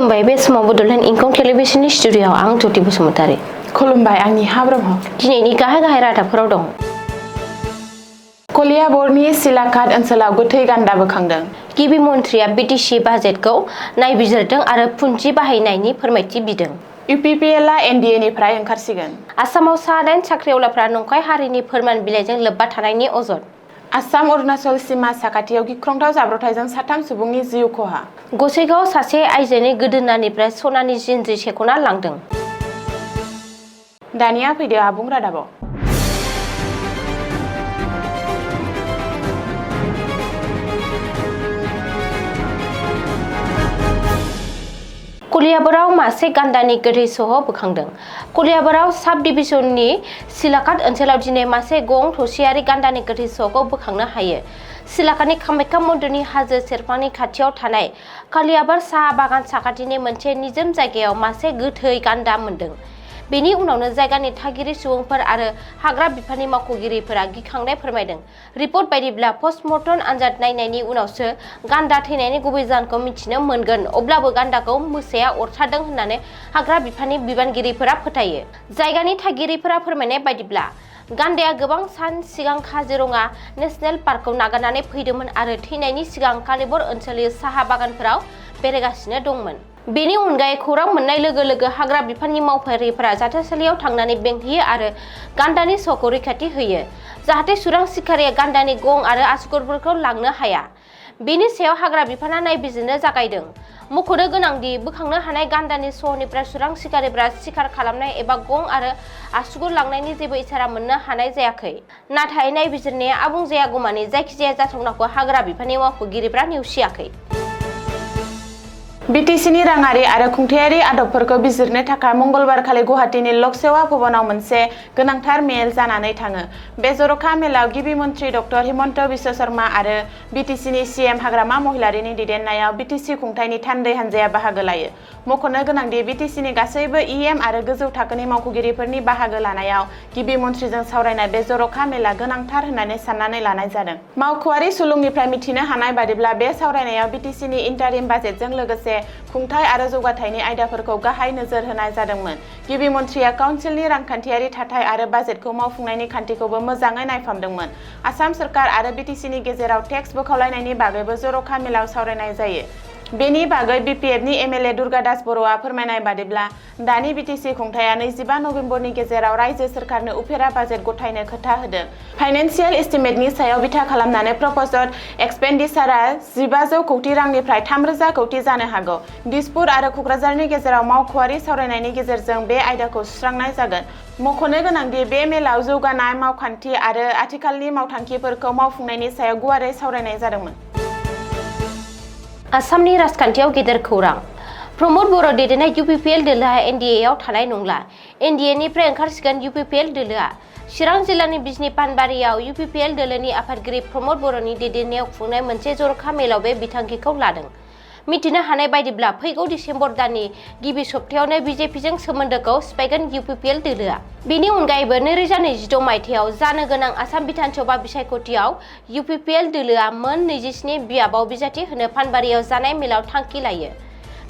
खुलुमबाय बे समाव बडोलेण्ड इंखं टेलिभिजननि स्टुडिय'आव आं ज्योति बसुमतारी। खुलुमबाय आंनि हाब्रह्म। दिनैनि गाहाय रादाबफोराव दं। कलियाबरनि सिलाकाट ओनसोलाव गोथै गान्दा बोखांदों। गिबि मन्थ्रिया बिटिसि बाजेटखौ नायबिजिरदों आरो पुन्जि बाहायनायनि फोरमायथि बिदों। इउपिपिएलआ एनडिएनिफ्राय ओंखारसिगोन। आसामाव सा-8 साख्रिआवलाफ्रा नंखाय हारिनि फोरमान बिलाइजों लोब्बा थानायनि अजद। आसाम अरुणाचल सिमा साखाथियाव गिख्रंथाव जाब्रबथायजों 3 सुबुंनि जिउ खहा। गसाइगावआव सासे आइजोनि गोदोनानिफ्राय सनानि जिनज्रि सेख'ना लांदों। दानिया फैदो आबुं रादाबाव। कलियाबराव मासे गान्दानि गोथै सह बोखांदों। कलियाबराव साब डिभिजननि सिलाकाट ओनसोलाव दिनै मासे गं थसेयारि गान्दानि गोथै सहखौ बोखांनो हायो। सिलाकाटनि कामाख्या मन्दिरनि हाजो सेरफांनि खाथियाव थानाय कलियाबर साहा बागान साखाथिनि मोनसे निजोम जायगायाव मासे गोथै गान्दा मोनदों। बेनि उनावनो जायगानि थागिरि सुबुंफोर आरो हाग्रा बिफाननि मावख'गिरिफोरा गिखांनाय फोरमायदों। रिपर्ट बायदिब्ला पस्टमर्टम आनजाद नायनायनि उनावसो गान्दा थैनायनि गुबै जाहोनखौ मिथिनो मोनगोन। अब्लाबो गान्दाखौ मोसाया अरथारदों होननानै हाग्रा बिफाननि बिबानगिरिफोरा फोथायो। जायगानि थागिरिफोरा फोरमायनाय बायदिब्ला गान्दाया गोबां सान सिगां काजिरङा नेशनेल पार्कखौ नागारनानै फैदोंमोन आरो थैनायनि सिगां कलियाबर ओनसोलनि साहा बागानफोराव बेरायगासिनो दंमोन। बेनि अनगायै खौरां मोननाय लोगो लोगो हाग्रा बिफाननि मावफारियाफोरा जाथारसालियाव थांनानै बेंहैयो आरो गान्दानि सहखौ रैखाथि होयो, जाहाथे सुरां सिखारिया गान्दानि गं आरो आसुगुरफोरखौ लांनो हाया। बेनि सायाव हाग्रा बिफाना नायबिजिरनो जागायदों। मख'नो गोनांदि बोखांनो हानाय गान्दानि सहनिफ्राय सुरां सिखारिफ्रा सिखार खालामनाय एबा गं आरो आसुगुर लांनायनि जेबो इसारा मोननो हानाय जायाखै। नाथाय नायबिजिरनाया आबुं जायागौमानि जायखिजाया जाथावनाखौ हाग्रा बिफाननि मावख'गिरिफ्रा नेवसियाखै। बिटिसिनि राङारि आरो खुंथायारि आदबफोरखौ बिजिरनो थाखाय मंगलबारखालि गुवाहाटीनि लक सेवा भवनाव मोनसे गोनांथार मेल जानानै थाङो। बे जर'खा मेलाव गिबि मन्थ्रि डक्टर हिमन्त बिश्व शर्मा आरो बिटिसिनि सिएम हाग्रामा महिलारीनि दैदेननायाव बिटिसि खुंथायनि थान्दै हान्जाया बाहागो लायो। मख'नो गोनांदि बिटिसिनि गासैबो इएम आरो गोजौ थाखोनि मावख'गिरिफोरनि बाहागो लानायाव गिबि मन्थ्रिजों सावरायनाय बे जर'खा मेला गोनांथार होननानै साननानै लानाय जादों। मावख'आरि सुलुंनिफ्राय मिथिनो हानाय बादिब्ला बे सावरायनायाव बिटिसिनि इन्टारिम बाजेटजों लोगोसे खुंथाय आरो जौगाथायनि आयदाफोरखौ गाहाय नोजोर होनाय जादोंमोन। गिबि मन्थ्रिया काउन्सिलनि रांखान्थियारि थाथाय आरो बाजेटखौ मावफुंनायनि खान्थिखौबो मोजाङै नायफामदोंमोन। आसाम सोरखार आरो बिटिसिनि गेजेराव टेक्स बोखावलायनायनि बागैबो जर'खा मेलाव सावरायनाय जायो। बेनि बागै बिपिएफनि एमएलए दुर्गादास बर'आ फोरमायनाय बादिब्ला दानि बिटिसि खुंथाया 25 नबेम्बरनि गेजेराव रायजो सोरखारनो उफेरा बाजेट गथायनो खोथा होदों। फाइनेन्सियेल एस्टिमेटनि सायाव बिथा खालामनानै प्रप'ज्ड एक्सपेन्डिचारआ 1500 कौटि रांनिफ्राय 3000 कौटि जानो हागौ। दिसपुर आरो क'क्राझारनि गेजेराव मावख'आरि सावरायनायनि गेजेरजों बे आयदाखौ सुस्रांनाय जागोन। मख'नो गोनांदि बे मेलाव जौगानाय मावखान्थि आरो आथिखालनि मावथांखिफोरखौ मावफुंनायनि सायाव गुवारै सावरायनाय जादोंमोन। आसामनि राजखान्थियाव गेदेर खौरां। प्रमद बर' दैदेननाय इउपिपिएल दोलोआ एनडिएआव थानाय नंला। एनडिएनिफ्राय ओंखारसिगोन इउपिपिएल दोलोआ। चिरां जिल्लानि बिजनी पानबारियाव इउपिपिएल दोलोनि आफादगिरि प्रमद बर'नि दैदेननायाव खुंनाय मोनसे जर'खा मेलाव बे बिथांखिखौ लादों। मिथिनो हानाय बायदिब्ला फैगौ डिसेम्बर दाननि गिबि सप्तायावनो बिजेपिजों सोमोन्दोखौ सिफायगोन इउपिपिएल दोलोआ। बेनि अनगायैबो 2026 मायथाइयाव जानो गोनां आसाम बिधानसभा बिसायख'थियाव इउपिपिएल दोलोआ मोन 27 बियाबाव बिजाथि होनो पानबारियाव जानाय मेलाव थांखि लायो।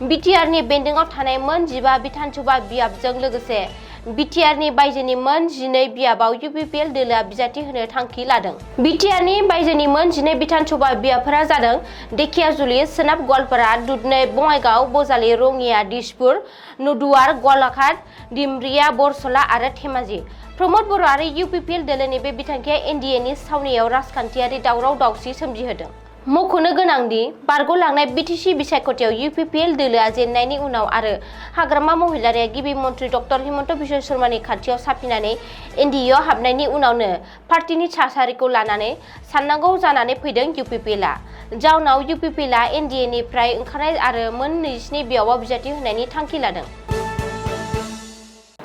बिटिआरनि बेन्दोंआव थानाय मोन 15 बिधानसभा बियाबजों लोगोसे बिटिआरनि बायजोनि मोन 12 बियाबाव इउपिपिएल दोलोआ बिजाथि होनो थांखि लादों। बिटिआरनि बायजोनि मोन 12 बिधानसभा बियाबफोरा जादों धेकियाजुलि, सोनाब गवालपारा, दुधनৈ, बङाइगाव, बजालि, रङिया, दिसपुर, नदुवार, गलाघाट, दिमरिया, बरसला आरो धेमाजि। प्रमद बर' आरो इउपिपिएल दोलोनि बे बिथांखिया एनडिएनि सावनियाव राजखान्थियारि दावराव दावसि सोमजिहोदों। मख'नो गोनांदि बारग'लांनाय बिटिसि बिसायख'थियाव इउपिपिएल दोलोआ जेननायनि उनाव आरो हाग्रामा महिलारीया गिबि मन्थ्रि डक्टर हिमन्त बिश्व शर्मानि खाथियाव साफिनानै एनडिएआव हाबनायनि उनावनो पार्टिनि थासारिखौ लानानै साननांगौ जानानै फैदों इउपिपिएलआ। जाउनाव इउपिपिएलआ एनडिएनिफ्राय ओंखारनाय आरो मोन 27 बियाबाव बिजाथि होनायनि थांखि लादों।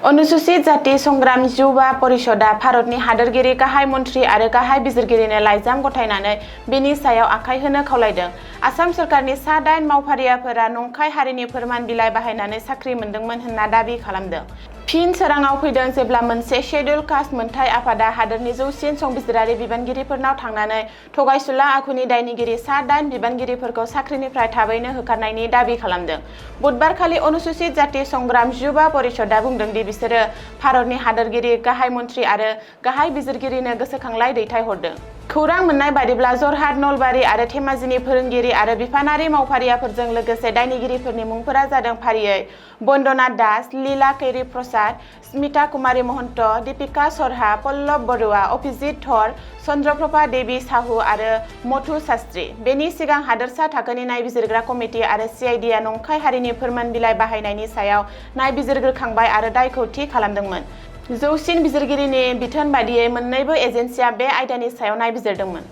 अनुसूचित जाति संग्राम युवा परिषदआ भारतनि हादोरगिरि गाहाय मन्थ्रि आरो गाहाय बिजिरगिरिनो लाइजाम गथायनानै बेनि सायाव आखाय होनो खावलायदों। आसाम सोरखारनि सा-8 मावफारियाफोरा नंखाय हारिनि फोरमान बिलाइ बाहायनानै साख्रि मोनदोंमोन होनना दाबि खालामदों। फिन सोराङाव फैदों जेब्ला मोनसे शेड्युल कास्ट मोनथाय आफादा हादोरनि जौसिन संबिजिरारि बिबानगिरिफोरनाव थांनानै थगायसुला आखुनि दायनिगिरि सा-8 बिबानगिरिफोरखौ साख्रिनिफ्राय थाबैनो होखारनायनि दाबि खालामदों। बुधबारखालि अनुसूचित जाति संग्राम युवा परिषदआ बुंदों दि बिसोरो भारतनि हादोरगिरि, गाहाय मन्थ्रि आरो गाहाय बिजिरगिरिनो गोसोखांलाइ दैथायहरदों। खौरां मोन्नाय बादिब्ला जरहाट, नलबारि आरो धेमाजिनि फोरोंगिरि आरो बिफानारि मावफारियाफोरजों लोगोसे दायनिगिरिफोरनि मुंफोरा जादों फारियै बन्दना दास, लीला कैरी प्रसाद, स्मिता कुमारी महन्त, दीपिका सरहा, पल्लव बरुवा, अभिजित धर, चन्द्रप्रभा देवी साहू आरो मधु शास्त्री। बेनि सिगां हादोरसा थाखोनि नायबिजिरग्रा कमिटि आरो CIDआ नंखाय हारिनि फोरमान बिलाइ बाहायनायनि सायाव नायबिजिरग्रोखांबाय आरो दायखौ थि खालामदोंमोन। जौसिन बिजिरगिरिनि बिथोन बादियै मोन्नैबो एजेन्सिया बे आयदानि सायाव नायबिजिरदोंमोन।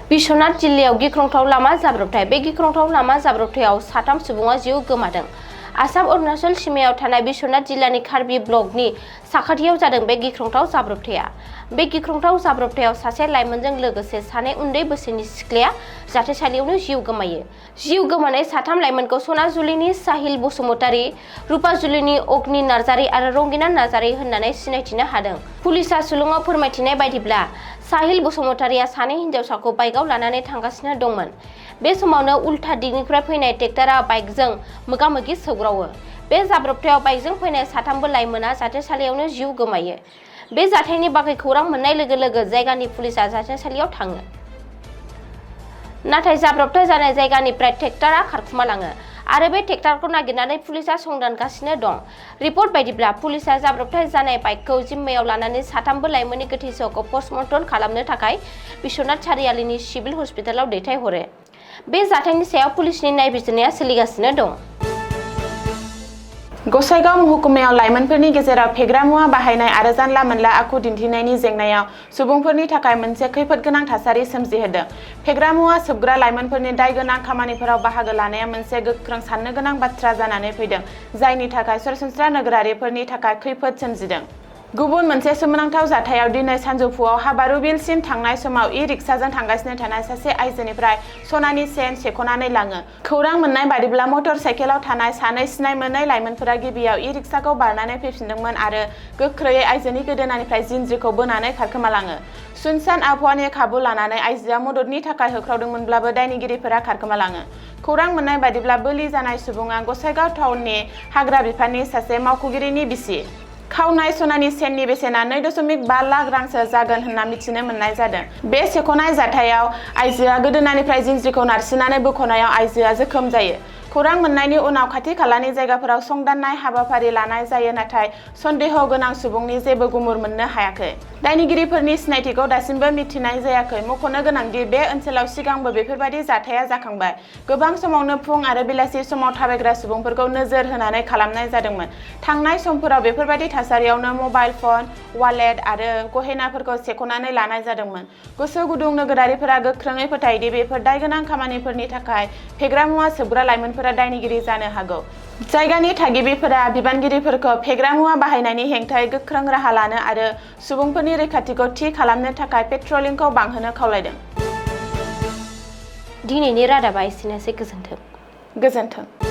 बिश्वनाथ जिल्लायाव गिख्रंथाव लामा जाब्रबथाय। बे गिख्रंथाव लामा जाब्रबथायाव 3 सुबुङा जिउ गोमादों। आसाम-अरुणाचल सिमायाव थानाय बिश्वनाथ जिल्लानि कार्बि ब्लकनि साखाथियाव जादों बे गिख्रंथाव जाब्रबथाया। बे गिख्रंथाव जाब्रबथायाव सासे लाइमोनजों लोगोसे 2 उन्दै बैसोनि सिख्लाया जाथायसालियावनो जिउ गोमायो। जिउ गोमानाय 3 लाइमोनखौ सनाजुलिनि साहिल बसुमतारी, रुपाजुलिनि अग्नि नार्जारी आरो रंगिना नार्जारी होननानै सिनायथिनो हादों। पुलिसआ सुलुङाव फोरमायथिनाय बायदिब्ला साहिल बसुमतारीया 2 हिनजावसाखौ बाइकआव लानानै थांगासिनो दंमोन। बे समावनो उल्था दिगनिफ्राय फैनाय ट्रेक्टरा बाइकजों मोगा-मोगि सौग्रावो। बे जाब्रबथायाव बाइकजों फैनाय 3 लाइमोना जाथायसालियावनो जिउ गोमायो। बे जाथायनि बागै खौरां मोननाय लोगो लोगो जायगानि पुलिसआ जाथायसालियाव थाङो। नाथाय जाब्रबथाय जानाय जायगानिफ्राय ट्रेक्टरा खारखुमालाङो आरो बे ट्रेक्टरखौ नागिरनानै पुलिसआ संदानगासिनो दं। रिपर्ट बायदिब्ला पुलिसआ जाब्रबथाय जानाय बाइकखौ जिम्मायाव लानानै 3 लाइमोननि गोथै सहखौ पस्टमर्टम खालामनो थाखाय बिश्वनाथ सारियालिनि सिभिल हस्पिटालाव दैथायहरो। बे जाथायनि सायाव पुलिसनि नायबिजिरनाया सोलिगासिनो दं। गसाइगाव महकुमायाव लाइमोनफोरनि गेजेराव फेग्रा मुवा बाहायनाय आरो जानला-मोनला आखु दिन्थिनायनि जेंनायाव सुबुंफोरनि थाखाय मोनसे खैफोदगोनां थासारि सोमजिहोदों। फेग्रा मुवा सोबग्रा लाइमोनफोरनि दायगोनां खामानिफोराव बाहागो लानाया मोनसे गोख्रों साननो गोनां बाथ्रा जानानै फैदों, जायनि थाखाय सरासनस्रा नोगोरारिफोरनि थाखाय खैफोद सोमजिदों। गुबुन मोनसे सोमोनांथाव जाथायाव दिनै सानजौफुआव हाबारुबिलसिम थांनाय समाव इ-रिक्साजों थांगासिनो थानाय सासे आइजोनिफ्राय सनानि चेन सेख'नानै लाङो। खौरां मोननाय बादिब्ला मटर साइकेलाव थानाय 2 सिनाय मोनै लाइमोनफोरा गिबियाव इ-रिक्साखौ बारनानै फैफिनदोंमोन आरो गोख्रैयै आइजोनि गोदोनानिफ्राय जिन्ज्रिखौ बोनानै खारखोमालाङो। सुनसान आबहावानि खाबु लानानै आइजोआ मददनि थाखाय होख्रावदोंमोनब्लाबो दायनिगिरिफोरा खारखोमालाङो। खौरां मोननाय बादिब्ला बोलि जानाय सुबुङा गसाइगाव टाउननि हाग्रा बिफाननि सासे मावख'गिरिनि बिसि। खावनाय सनानि चेननि बेसेना 2.5 लाख रांसो जागोन होनना मिथिनो मोननाय जादों। बे सेख'नाय जाथायाव आइजोआ गोदोनानिफ्राय जिन्ज्रिखौ नारसिननानै बोख'नायाव आइजोआ जोखोम जायो। खौरां मोननायनि उनाव खाथि खालानि जायगाफोराव संदाननाय हाबाफारि लानाय जायो, नाथाय सन्देह गोनां सुबुंनि जेबो गुमुर मोननो हायाखै। दायनिगिरिफोरनि सिनायथिखौ दासिमबो मिथिनाय जायाखै। मख'नो गोनांदि बे ओनसोलाव सिगांबो बेफोरबायदि जाथाया जाखांबाय। गोबां समावनो फुं आरो बेलासि समाव थाबायग्रा सुबुंफोरखौ नोजोर होनानै खालामनाय जादोंमोन। थांनाय समफोराव बेफोरबायदि थासारियावनो मबाइल फन, वालेट आरो गहेनाफोरखौ सेख'नानै लानाय जादोंमोन। गोसो गुदुं नोगोरारिफोरा गोख्रोङै फोथायोदि बेफोर दायगोनां खामानिफोरनि थाखाय फेग्रा मुवा सोबग्रा लाइमोनफोरा दायनिगिरि जानो हागौ। जायगानि थागिबिफोरा बिबानगिरिफोरखौ फेग्रा मुवा बाहायनायनि हेंथायै गोख्रों राहा लानो आरो सुबुंफोरनि रैखाथिखौ थि खालामनो थाखाय पेट्रलिंखौ बांहोनो खावलायदों। दिनैनि रादाबा एसेनोसै। गोजोन्थों। गोजोन्थों।